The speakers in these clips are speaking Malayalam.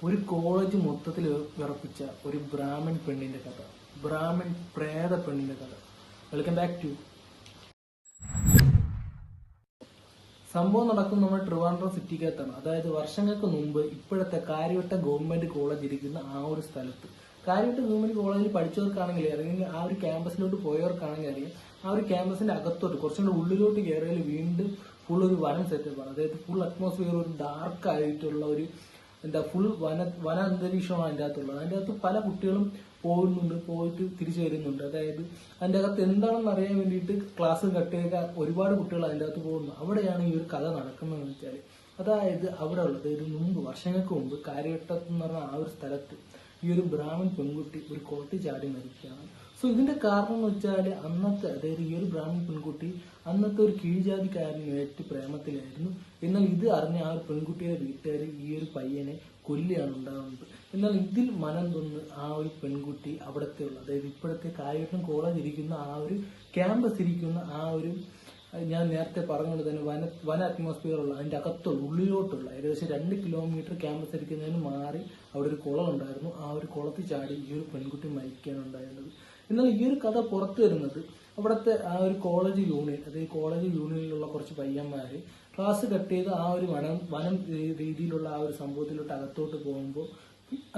ഒരു കോളേജ് മൊത്തത്തിൽ വിറപ്പിച്ച ഒരു ബ്രാഹ്മൺ പെണ്ണിന്റെ കഥ, ബ്രാഹ്മൺ പ്രേത പെണ്ണിന്റെ കഥ. Welcome back to. സംഭവം നടക്കുന്ന നമ്മുടെ ട്രിവാൻഡ്രം സിറ്റിക്കകത്താണ്. അതായത് വർഷങ്ങൾക്ക് മുമ്പ് ഇപ്പോഴത്തെ കാര്യവട്ട ഗവൺമെന്റ് കോളേജ് ഇരിക്കുന്ന ആ ഒരു സ്ഥലത്ത്. കാര്യവട്ട ഗവൺമെന്റ് കോളേജിൽ പഠിച്ചവർക്കാണെങ്കിൽ അല്ലെങ്കിൽ ആ ഒരു ക്യാമ്പസിലോട്ട് പോയവർക്കാണെങ്കിൽ അറിയാം, ആ ഒരു ക്യാമ്പസിന്റെ അകത്തോട്ട് കുറച്ചുകൂടെ ഉള്ളിലോട്ട് കയറിയാൽ വീണ്ടും ഫുൾ ഒരു വനം സെറ്റപ്പാണ്. അതായത് ഫുൾ അറ്റ്മോസ്ഫിയർ ഒരു ഡാർക്ക് ആയിട്ടുള്ള ഒരു ഫുൾ വന അന്തരീക്ഷമാണ് അതിൻ്റെ അകത്തുള്ളത്. അതിൻ്റെ അകത്ത് പല കുട്ടികളും പോകുന്നുണ്ട്, പോയിട്ട് തിരിച്ചു വരുന്നുണ്ട്. അതായത് അതിൻ്റെ അകത്ത് എന്താണെന്ന് അറിയാൻ വേണ്ടിയിട്ട് ക്ലാസ് കട്ട് ചെയ്ത ഒരുപാട് കുട്ടികൾ അതിൻ്റെ അകത്ത് പോകുന്നു. അവിടെയാണ് ഈ ഒരു കഥ നടക്കുന്നതെന്ന് വെച്ചാൽ, അതായത് അവിടെ ഉള്ളത് ഒരു വർഷങ്ങൾക്ക് മുമ്പ് കാര്യവട്ടത്ത് എന്ന് പറഞ്ഞ ആ ഒരു സ്ഥലത്ത് ഈ ഒരു ബ്രാഹ്മൺ പെൺകുട്ടി ഒരു കുളത്തിൽ ചാടി മരിക്കുകയാണ്. സോ ഇതിന്റെ കാരണം എന്ന് വെച്ചാൽ അന്നത്തെ, അതായത് ഈ ഒരു ബ്രാഹ്മൺ പെൺകുട്ടി അന്നത്തെ ഒരു കീഴ്ജാതിക്കാരനുമായിട്ട് പ്രേമത്തിലായിരുന്നു. എന്നാൽ ഇത് അറിഞ്ഞ ആ ഒരു പെൺകുട്ടിയുടെ വീട്ടുകാർ ഈ ഒരു പയ്യനെ കൊല്ലുകയാണ് ഉണ്ടാകുന്നത്. എന്നാൽ ഇതിൽ മനം തൊന്ന് ആ ഒരു പെൺകുട്ടി അവിടത്തെ ഉള്ള, അതായത് ഇപ്പോഴത്തെ കാര്യവട്ടം കോളേജ് ഇരിക്കുന്ന ആ ഒരു ക്യാമ്പസ് ഇരിക്കുന്ന ആ ഒരു, ഞാൻ നേരത്തെ പറഞ്ഞത് തന്നെ വന അറ്റ്മോസ്ഫിയർ ഉള്ള അതിന്റെ അകത്തുള്ള ഉള്ളിലോട്ടുള്ള ഏകദേശം 2 കിലോമീറ്റർ ക്യാമ്പസ് ഇരിക്കുന്നതിന് മാറി അവിടെ ഒരു കുളം ഉണ്ടായിരുന്നു. ആ ഒരു കുളത്തിൽ ചാടി ഈ ഒരു പെൺകുട്ടി മരിക്കാനുണ്ടായിരുന്നത്. എന്നാൽ ഈ ഒരു കഥ പുറത്തു വരുന്നത് അവിടുത്തെ ആ ഒരു കോളേജ് യൂണിയൻ, അതായത് കോളേജ് യൂണിയനിലുള്ള കുറച്ച് പയ്യന്മാര് ക്ലാസ് കട്ട് ചെയ്ത് ആ ഒരു വനം രീതിയിലുള്ള ആ ഒരു സംഭവത്തിലോട്ട് അകത്തോട്ട് പോകുമ്പോൾ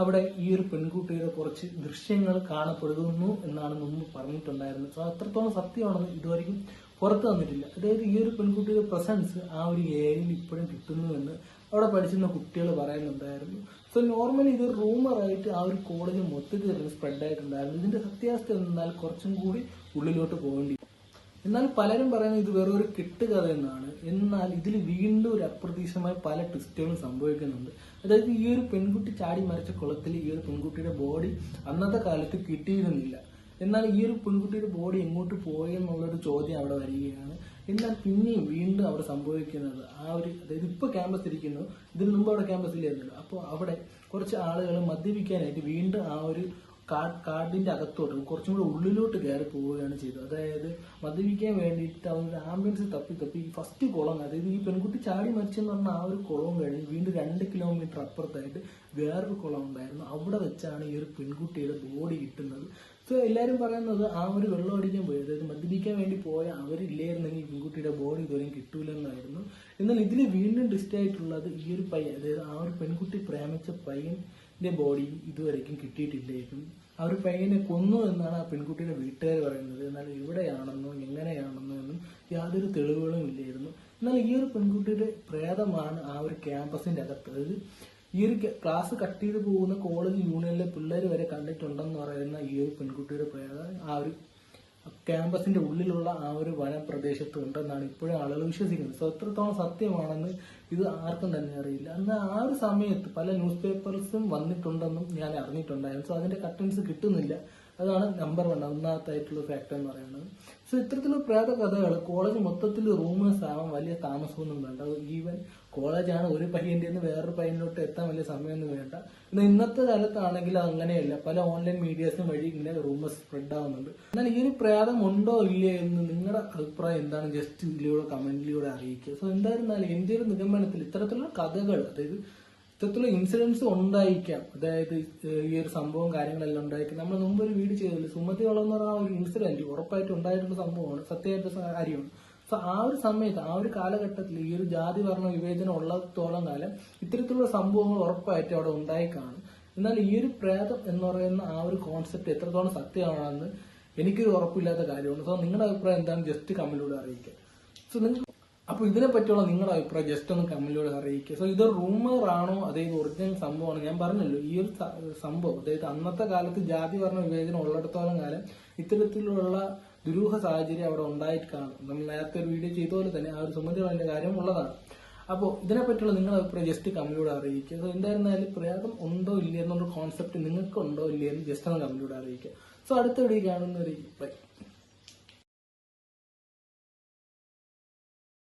അവിടെ ഈ ഒരു പെൺകുട്ടിയുടെ കുറച്ച് ദൃശ്യങ്ങൾ കാണപ്പെടുന്നു എന്നാണ് മുമ്പ് പറഞ്ഞിട്ടുണ്ടായിരുന്നത്. സോ അത്രത്തോളം സത്യമാണെന്ന് ഇതുവരെയും പുറത്തു വന്നിട്ടില്ല. അതായത് ഈ ഒരു പെൺകുട്ടിയുടെ പ്രസൻസ് ആ ഒരു ഏരിയയിൽ ഇപ്പോഴും കിട്ടുന്നുവെന്ന് അവിടെ പഠിച്ചിരുന്ന കുട്ടികൾ പറയുന്നുണ്ടായിരുന്നു. സോ നോർമലി ഇത് റൂമറായിട്ട് ആ ഒരു കോളേജ് മൊത്തത്തിൽ സ്പ്രെഡ് ആയിട്ടുണ്ടായിരുന്നു. ഇതിന്റെ സത്യാവസ്ഥ എന്നാൽ കുറച്ചും കൂടി ഉള്ളിലോട്ട് പോകേണ്ടി. എന്നാൽ പലരും പറയുന്നത് ഇത് വേറൊരു കെട്ടുകഥ എന്നാണ്. എന്നാൽ ഇതിൽ വീണ്ടും ഒരു അപ്രതീക്ഷിതമായ പല ട്വിസ്റ്റുകളും സംഭവിക്കുന്നുണ്ട്. അതായത് ഈ ഒരു പെൺകുട്ടി ചാടി മരിച്ച കുളത്തിൽ ഈ ഒരു പെൺകുട്ടിയുടെ ബോഡി അന്നത്തെ കാലത്ത് കിട്ടിയിരുന്നില്ല. എന്നാൽ ഈ ഒരു പെൺകുട്ടിയുടെ ബോഡി എങ്ങോട്ട് പോയി എന്നുള്ളൊരു ചോദ്യം അവിടെ വരികയാണ്. എന്നാൽ പിന്നെയും വീണ്ടും അവിടെ സംഭവിക്കുന്നത് ആ ഒരു, അതായത് ഇപ്പൊ ക്യാമ്പസ് ഇരിക്കുന്നു, ഇതിന് മുമ്പ് അവിടെ ക്യാമ്പസ് ഇല്ലായിരുന്നല്ലോ. അപ്പോൾ അവിടെ കുറച്ച് ആളുകൾ മദ്യപിക്കാനായിട്ട് വീണ്ടും ആ ഒരു കാടിന്റെ അകത്തോട്ട് കുറച്ചും കൂടെ ഉള്ളിലോട്ട് കയറി പോവുകയാണ് ചെയ്തത്. അതായത് മദ്യപിക്കാൻ വേണ്ടിയിട്ട് അവർ ആംബുലൻസ് തപ്പി ഫസ്റ്റ് കുളം, അതായത് ഈ പെൺകുട്ടി ചാടി മരിച്ചെന്ന് പറഞ്ഞാൽ ആ ഒരു കുളവും കഴിഞ്ഞ് വീണ്ടും 2 കിലോമീറ്റർ അപ്പുറത്തായിട്ട് വേറൊരു കുളം ഉണ്ടായിരുന്നു. അവിടെ വെച്ചാണ് ഈ ഒരു പെൺകുട്ടിയുടെ ബോഡി കിട്ടുന്നത്. സോ എല്ലാവരും പറയുന്നത് ആ ഒരു വെള്ളം അടിക്കാൻ പോയി, അതായത് മദ്യപിക്കാൻ വേണ്ടി പോയ അവരില്ലായിരുന്നെങ്കിൽ ഈ പെൺകുട്ടിയുടെ ബോഡി ഇതുവരെയും കിട്ടൂലെന്നായിരുന്നു. എന്നാൽ ഇതിൽ വീണ്ടും ട്വിസ്റ്റ് ആയിട്ടുള്ളത് ഈ ഒരു പയ്യൻ, അതായത് ആ ഒരു പെൺകുട്ടി പ്രേമിച്ച പയ്യന്റെ ബോഡി ഇതുവരെയും കിട്ടിയിട്ടില്ലായിരുന്നു. ആ ഒരു പയ്യനെ കൊന്നു എന്നാണ് ആ പെൺകുട്ടിയുടെ വീട്ടുകാർ പറയുന്നത്. എന്നാൽ എവിടെയാണെന്നോ എങ്ങനെയാണെന്നോ എന്നും യാതൊരു തെളിവുകളും ഇല്ലായിരുന്നു. എന്നാൽ ഈ ഒരു പെൺകുട്ടിയുടെ പ്രേതമാണ് ആ ഒരു ക്യാമ്പസിന്റെ അകത്ത്, അതായത് ഈ ഒരു ക്ലാസ് കട്ട് ചെയ്ത് പോകുന്ന കോളേജ് യൂണിയനിലെ പിള്ളേർ വരെ കണ്ടിട്ടുണ്ടെന്ന് പറയുന്ന ഈ ഒരു പെൺകുട്ടിയുടെ പ്രേതം ആ ഒരു ക്യാമ്പസിന്റെ ഉള്ളിലുള്ള ആ ഒരു വനപ്രദേശത്ത് ഉണ്ടെന്നാണ് ഇപ്പോഴും ആളുകൾ വിശ്വസിക്കുന്നത്. സോ എത്രത്തോളം സത്യമാണെന്ന് ഇത് ആർക്കും തന്നെ അറിയില്ല. എന്നാൽ ആ ഒരു സമയത്ത് പല ന്യൂസ് പേപ്പേഴ്സും വന്നിട്ടുണ്ടെന്നും ഞാൻ അറിഞ്ഞിട്ടുണ്ടായിരുന്നു. സോ അതിന്റെ കട്ടൻസ് കിട്ടുന്നില്ല. അതാണ് നമ്പർ 1 ഒന്നാമത്തായിട്ടുള്ള ഫാക്ടർ എന്ന് പറയുന്നത്. സോ ഇത്തരത്തിലുള്ള പ്രേത കഥകൾ കോളേജ് മൊത്തത്തിൽ റൂമേഴ്സ് ആവാൻ വലിയ താമസമൊന്നും വേണ്ട. ഈവൻ കോളേജാണ്, ഒരു പയ്യന്റെ നിന്ന് വേറൊരു പയ്യനിലോട്ട് എത്താൻ വലിയ സമയമൊന്നും വേണ്ട. എന്നാൽ ഇന്നത്തെ കാലത്താണെങ്കിൽ അങ്ങനെയല്ല, പല ഓൺലൈൻ മീഡിയാസും വഴി ഇങ്ങനെ റൂമേഴ്സ് സ്പ്രെഡ് ആവുന്നുണ്ട്. എന്നാൽ ഈ ഒരു പ്രേതം ഉണ്ടോ ഇല്ലേ എന്ന് നിങ്ങളുടെ അഭിപ്രായം എന്താണ് ജസ്റ്റ് ഇതിലൂടെ കമന്റിലൂടെ അറിയിക്കുക. സോ എന്തായിരുന്നാലും എന്റെ ഒരു നിഗമനത്തിൽ ഇത്തരത്തിലുള്ള കഥകൾ, അതായത് ഇത്തരത്തിലുള്ള ഇൻസിഡൻസ് ഉണ്ടായിരിക്കാം. അതായത് ഈ ഒരു സംഭവം കാര്യങ്ങളെല്ലാം ഉണ്ടായിരിക്കും. നമ്മൾ മുമ്പ് ഒരു വീഡിയോ ചെയ്തില്ല, സുമതി വളർന്ന ആ ഒരു ഇൻസിഡന്റ് ഉറപ്പായിട്ട് ഉണ്ടായിട്ടുള്ള സംഭവമാണ്, സത്യമായിട്ടുള്ള കാര്യമാണ്. സോ ആ ഒരു സമയത്ത്, ആ ഒരു കാലഘട്ടത്തിൽ ഈ ഒരു ജാതി വർണ്ണ വിവേചനം ഉള്ളത്തോളം കാലം ഇത്തരത്തിലുള്ള സംഭവങ്ങൾ ഉറപ്പായിട്ട് അവിടെ ഉണ്ടായി കാണും. എന്നാൽ ഈ ഒരു പ്രേതം എന്ന് പറയുന്ന ആ ഒരു കോൺസെപ്റ്റ് എത്രത്തോളം സത്യമാണെന്ന് എനിക്കൊരു ഉറപ്പില്ലാത്ത കാര്യമാണ്. സോ നിങ്ങളുടെ അഭിപ്രായം എന്താണ് ജസ്റ്റ് കമന്റിലൂടെ അറിയിക്കുക. സോ നിങ്ങൾ അപ്പൊ ഇതിനെ പറ്റിയുള്ള നിങ്ങളുടെ അഭിപ്രായം ജസ്റ്റ് ഒന്ന് കമന്റിലൂടെ അറിയിക്കുക. സോ ഇത് റൂമർ ആണോ അതായത് ഒറിജിനൽ സംഭവമാണ്? ഞാൻ പറഞ്ഞല്ലോ, ഈ ഒരു സംഭവം, അതായത് അന്നത്തെ കാലത്ത് ജാതി വർണ്ണ വിവേചനം ഉള്ളിടത്തോളം കാലം ഇത്തരത്തിലുള്ള ദുരൂഹ സാഹചര്യം അവിടെ ഉണ്ടായിട്ട് കാണും. നമ്മൾ നേരത്തെ ഒരു വീഡിയോ ചെയ്ത പോലെ തന്നെ ആ ഒരു സുമതി വളന്റെ കാര്യം ഉള്ളതാണ്. അപ്പോൾ ഇതിനെപ്പറ്റിയുള്ള നിങ്ങളുടെ അഭിപ്രായം ജസ്റ്റ് കമന്റിലൂടെ അറിയിക്കുക. സോ എന്തായിരുന്നാലും പ്രേതം ഉണ്ടോ ഇല്ല എന്നുള്ള കോൺസെപ്റ്റ് നിങ്ങൾക്ക് ഉണ്ടോ ഇല്ലയെന്ന് ജസ്റ്റ് ഒന്ന് കമന്റിലൂടെ അറിയിക്കുക. സോ അടുത്ത വീഡിയോ കാണുന്നവരെ ബൈ.